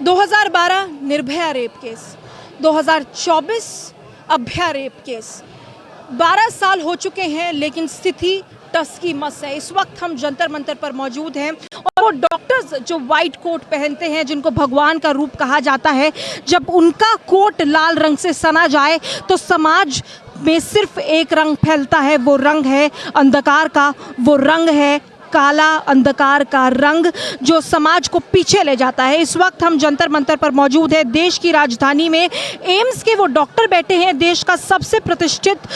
2012 Nirbhaya rape case, 2024 अभया rape case, 12 साल हो चुके हैं लेकिन स्थिति टस की मस है। इस वक्त हम जंतर मंतर पर मौजूद हैं और वो डॉक्टर्स जो वाइट कोट पहनते हैं, जिनको भगवान का रूप कहा जाता है, जब उनका कोट लाल रंग से सना जाए तो समाज में सिर्फ एक रंग फैलता है, वो रंग है अंधकार का, वो रंग है काला अंधकार का रंग जो समाज को पीछे ले जाता है। इस वक्त हम जंतर मंतर पर मौजूद है, देश की राजधानी में एम्स के वो डॉक्टर बैठे हैं, देश का सबसे प्रतिष्ठित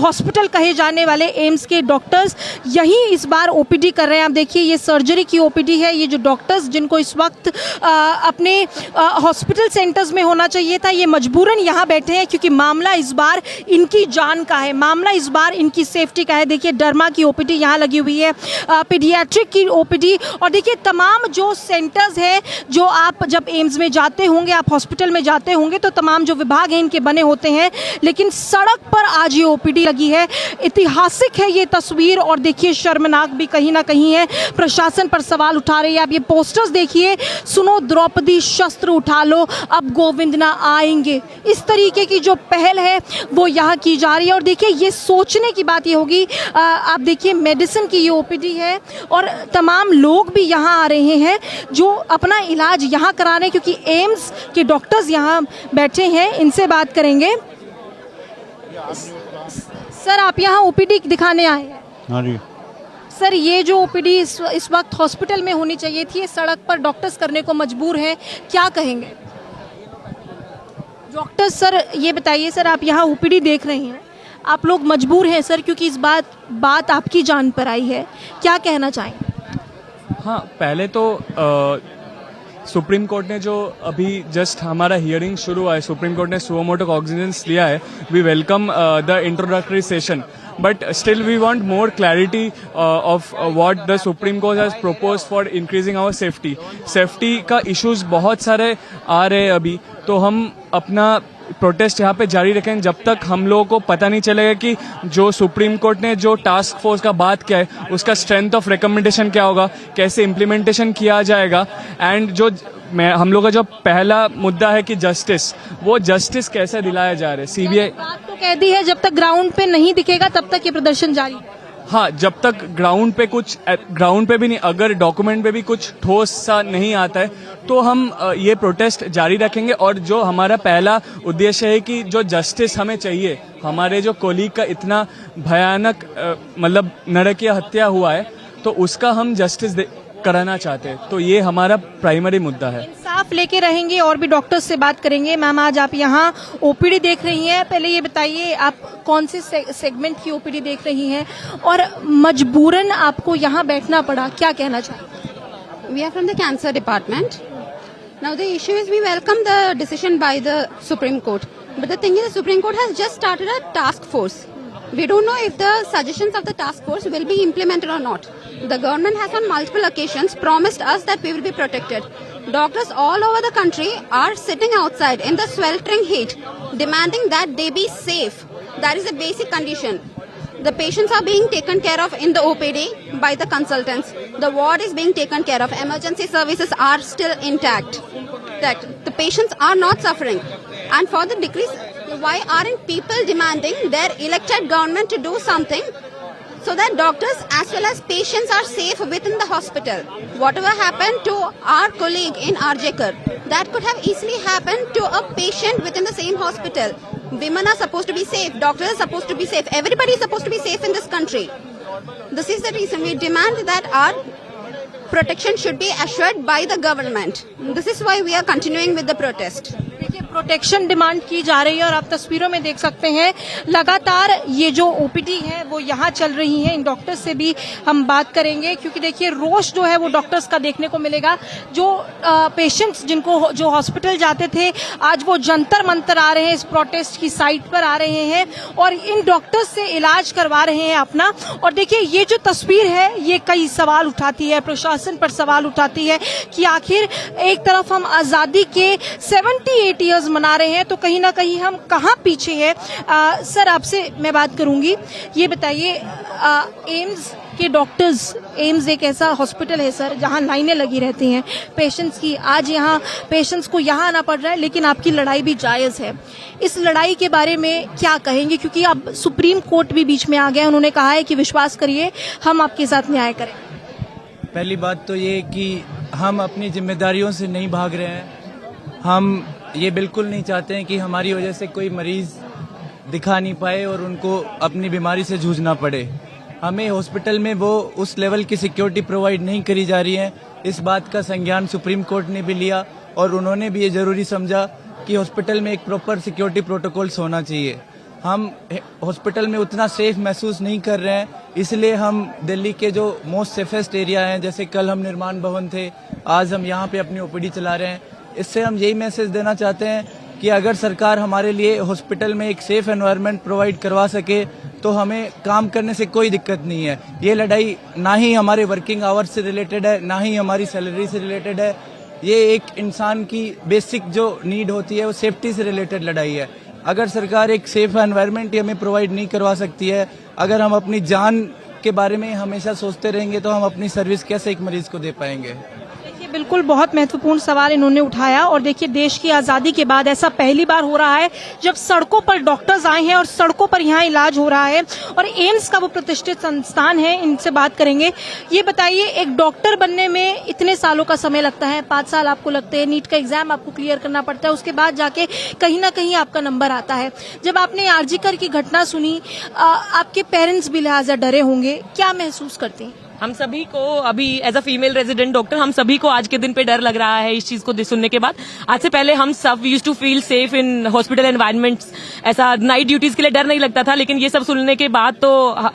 हॉस्पिटल कहे जाने वाले एम्स के डॉक्टर्स यहीं इस बार ओपीडी कर रहे हैं। आप देखिए ये सर्जरी की ओपीडी है। ये जो डॉक्टर्स जिनको इस वक्त अपने हॉस्पिटल सेंटर्स में होना चाहिए था, ये मजबूरन यहाँ बैठे हैं क्योंकि मामला इस बार इनकी जान का है, मामला इस बार इनकी सेफ्टी का है। देखिए डर्मा की ओपीडी यहाँ लगी हुई है, पीडियाट्रिक की ओपीडी, और देखिए तमाम जो सेंटर्स हैं, जो आप जब एम्स में जाते होंगे, आप हॉस्पिटल में जाते होंगे तो तमाम जो विभाग हैं इनके बने होते हैं, लेकिन सड़क पर आज ये ओपीडी लगी है। ऐतिहासिक है ये तस्वीर और देखिए शर्मनाक भी कहीं ना कहीं है। प्रशासन पर सवाल उठा रही है। आप ये पोस्टर्स देखिए, सुनो द्रौपदी शस्त्र उठा लो, अब गोविंद ना आएंगे। इस तरीके की जो पहल है वो यहाँ की जा रही है। और देखिए ये सोचने की बात ये होगी, आप देखिए मेडिसिन की ये ओपीडी है और तमाम लोग भी यहाँ आ रहे हैं जो अपना इलाज यहाँ करा रहे हैं क्योंकि एम्स के डॉक्टर्स यहाँ बैठे हैं। इनसे बात करेंगे। सर आप यहाँ ओपीडी दिखाने आए हैं? हाँ जी सर, ये जो ओपीडी इस वक्त हॉस्पिटल में होनी चाहिए थी, ये सड़क पर डॉक्टर्स करने को मजबूर हैं, क्या कहेंगे डॉक्टर्स? सर ये बताइए, सर आप यहाँ ओपीडी देख रहे हैं, आप लोग मजबूर हैं सर क्योंकि इस बात आपकी जान पर आई है, क्या कहना चाहेंगे? हाँ, पहले तो सुप्रीम कोर्ट ने जो अभी जस्ट हमारा हियरिंग शुरू हुआ है, सुप्रीम कोर्ट ने सुओ मोटो कॉग्निजेंस लिया है। We welcome the introductory session, but still we want more clarity of what the Supreme Court has proposed for increasing our safety. Safety का issues बहुत सारे आ रहे हैं अभी, तो हम अपना प्रोटेस्ट यहाँ पे जारी रखेंगे जब तक हम लोगों को पता नहीं चलेगा कि जो सुप्रीम कोर्ट ने जो टास्क फोर्स का बात किया है उसका स्ट्रेंथ ऑफ रिकमेंडेशन क्या होगा, कैसे इम्प्लीमेंटेशन किया जाएगा, एंड जो हम लोग का जो पहला मुद्दा है कि जस्टिस, वो जस्टिस कैसे दिलाया जा रहा है। सीबीआई बात तो कह दी है, जब तक ग्राउंड पे नहीं दिखेगा तब तक ये प्रदर्शन जारी है। हाँ, जब तक ग्राउंड पे भी नहीं, अगर डॉक्यूमेंट पे भी कुछ ठोस सा नहीं आता है तो हम ये प्रोटेस्ट जारी रखेंगे। और जो हमारा पहला उद्देश्य है कि जो जस्टिस हमें चाहिए, हमारे जो कोलीग का इतना भयानक मतलब नरकीय हत्या हुआ है, तो उसका हम जस्टिस कराना चाहते हैं, तो ये हमारा प्राइमरी मुद्दा है। इंसाफ लेके रहेंगे और भी डॉक्टर्स से बात करेंगे। मैम आज आप यहाँ ओपीडी देख रही हैं, पहले ये बताइए आप कौन से सेगमेंट की ओपीडी देख रही हैं और मजबूरन आपको यहाँ बैठना पड़ा, क्या कहना चाहिए? We are from the cancer department. Now the issue is we welcome the decision by the Supreme Court. But the thing is the Supreme Court has just started a task force. We don't know if the suggestions of the task force will be implemented or not. The government has on multiple occasions promised us that we will be protected. Doctors all over the country are sitting outside in the sweltering heat demanding that they be safe. That is a basic condition. The patients are being taken care of in the OPD by the consultants. The ward is being taken care of. Emergency services are still intact. The patients are not suffering. And for the decrease, why aren't people demanding their elected government to do something so that doctors as well as patients are safe within the hospital? Whatever happened to our colleague in Arjekar, that could have easily happened to a patient within the same hospital. Women are supposed to be safe, doctors are supposed to be safe, everybody is supposed to be safe in this country. This is the reason we demand that our protection should be assured by the government. This is why we are continuing with the protest. Protection demand की जा रही है और आप तस्वीरों में देख सकते हैं लगातार ये जो ओपीडी है वो यहाँ चल रही है। इन डॉक्टर्स से भी हम बात करेंगे क्योंकि देखिए रोष जो है वो डॉक्टर्स का देखने को मिलेगा। जो पेशेंट्स जिनको जो हॉस्पिटल जाते थे आज वो जंतर मंतर आ रहे हैं, इस प्रोटेस्ट की साइट पर आ रहे हैं और इन डॉक्टर्स से इलाज करवा रहे हैं अपना। और देखिए ये जो तस्वीर है ये कई सवाल उठाती है, प्रशासन पर सवाल उठाती है कि आखिर एक तरफ हम आजादी के 78 ईयर्स डॉक्टर्स मना रहे हैं, तो कहीं ना कहीं हम कहाँ पीछे हैं। सर, आपसे मैं बात करूंगी, ये बताइए, एम्स के डॉक्टर्स, एम्स एक ऐसा हॉस्पिटल है सर जहां लाइनें लगी रहती हैं पेशेंट्स की। आज यहाँ पेशेंट्स को यहाँ आना पड़ रहा है, लेकिन आपकी लड़ाई भी जायज है। इस लड़ाई के बारे में क्या कहेंगे, क्योंकि अब सुप्रीम कोर्ट भी बीच में आ गया, उन्होंने कहा है कि विश्वास करिए हम आपके साथ न्याय करें। पहली बात तो ये कि हम अपनी जिम्मेदारियों से नहीं भाग रहे हैं। हम ये बिल्कुल नहीं चाहते हैं कि हमारी वजह से कोई मरीज दिखा नहीं पाए और उनको अपनी बीमारी से जूझना पड़े। हमें हॉस्पिटल में वो उस लेवल की सिक्योरिटी प्रोवाइड नहीं करी जा रही है। इस बात का संज्ञान सुप्रीम कोर्ट ने भी लिया और उन्होंने भी ये जरूरी समझा कि हॉस्पिटल में एक प्रॉपर सिक्योरिटी प्रोटोकॉल्स होना चाहिए। हम हॉस्पिटल में उतना सेफ महसूस नहीं कर रहे हैं, इसलिए हम दिल्ली के जो मोस्ट सेफेस्ट एरिया हैं, जैसे कल हम निर्माण भवन थे, आज हम यहाँ पे अपनी ओपीडी चला रहे हैं। इससे हम यही मैसेज देना चाहते हैं कि अगर सरकार हमारे लिए हॉस्पिटल में एक सेफ एनवायरनमेंट प्रोवाइड करवा सके तो हमें काम करने से कोई दिक्कत नहीं है। ये लड़ाई ना ही हमारे वर्किंग आवर्स से रिलेटेड है, ना ही हमारी सैलरी से रिलेटेड है। ये एक इंसान की बेसिक जो नीड होती है वो सेफ्टी से रिलेटेड लड़ाई है। अगर सरकार एक सेफ एनवायरनमेंट हमें प्रोवाइड नहीं करवा सकती है, अगर हम अपनी जान के बारे में हमेशा सोचते रहेंगे तो हम अपनी सर्विस कैसे एक मरीज को दे पाएंगे। बिल्कुल, बहुत महत्वपूर्ण सवाल इन्होंने उठाया। और देखिए, देश की आजादी के बाद ऐसा पहली बार हो रहा है जब सड़कों पर डॉक्टर्स आए हैं और सड़कों पर यहाँ इलाज हो रहा है, और एम्स का वो प्रतिष्ठित संस्थान है। इनसे बात करेंगे। ये बताइए, एक डॉक्टर बनने में इतने सालों का समय लगता है, 5 साल आपको लगते हैं, नीट का एग्जाम आपको क्लियर करना पड़ता है, उसके बाद जाके कहीं ना कहीं आपका नंबर आता है। जब आपने आरजीकर की घटना सुनी, आपके पेरेंट्स भी लिहाजा डरे होंगे, क्या महसूस करते हैं? हम सभी को अभी as a female resident doctor हम सभी को आज के दिन पे डर लग रहा है इस चीज को सुनने के बाद। आज से पहले हम सब used to feel safe in hospital environments, ऐसा नाइट ड्यूटीज के लिए डर नहीं लगता था, लेकिन ये सब सुनने के बाद तो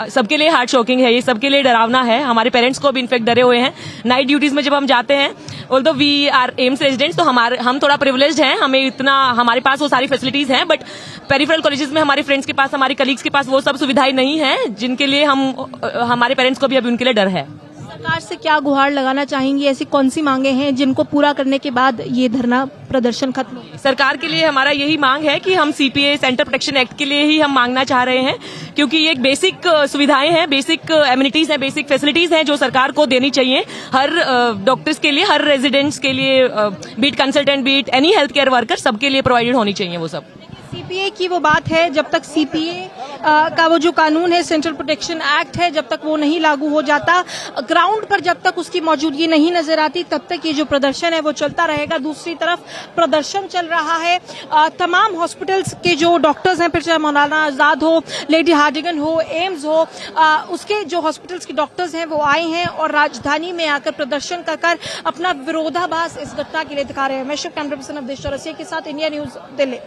सबके लिए हार्ट शॉकिंग है, ये सबके लिए डरावना है। हमारे पेरेंट्स को भी इनफेक्ट डरे हुए हैं। नाइट ड्यूटीज में जब हम जाते हैं, although we are AIIMS residents, तो हम थोड़ा प्रिविलेज्ड हैं, हमें इतना हमारे पास वो सारी फैसिलिटीज हैं, बट पेरिफेरल कॉलेजेस में हमारे फ्रेंड्स के पास, हमारे कलीग्स के पास वो सब सुविधाएं नहीं है, जिनके लिए हमारे पेरेंट्स को भी अभी उनके लिए डर है। सरकार से क्या गुहार लगाना चाहेंगी? ऐसी कौन सी मांगे हैं जिनको पूरा करने के बाद ये धरना प्रदर्शन खत्म हो? सरकार के लिए हमारा यही मांग है कि हम सीपीए सेंटर प्रोटेक्शन एक्ट के लिए ही हम मांगना चाह रहे हैं, क्योंकि ये एक बेसिक सुविधाएं हैं, बेसिक एमिनिटीज हैं, बेसिक फैसिलिटीज हैं जो सरकार को देनी चाहिए हर डॉक्टर्स के लिए, हर रेजिडेंट्स के लिए, be it consultant, be it any health care worker, सबके लिए प्रोवाइडेड होनी चाहिए वो सब। सीपीए की वो बात है, जब तक सीपीए का वो जो कानून है, सेंट्रल प्रोटेक्शन एक्ट है, जब तक वो नहीं लागू हो जाता, ग्राउंड पर जब तक उसकी मौजूदगी नहीं नजर आती, तब तक ये जो प्रदर्शन है वो चलता रहेगा। दूसरी तरफ प्रदर्शन चल रहा है, तमाम हॉस्पिटल्स के जो डॉक्टर्स हैं, फिर चाहे मौलाना आजाद हो, लेडी हार्डिगन हो, एम्स हो, उसके जो हॉस्पिटल्स के डॉक्टर्स हैं वो आए हैं और राजधानी में आकर प्रदर्शन कर अपना विरोधाभास इस घटना के लिए दिखा रहे हैं। मैं शिव कैमरा पर्सन अवधेश चौरसिया के साथ, इंडिया न्यूज, दिल्ली।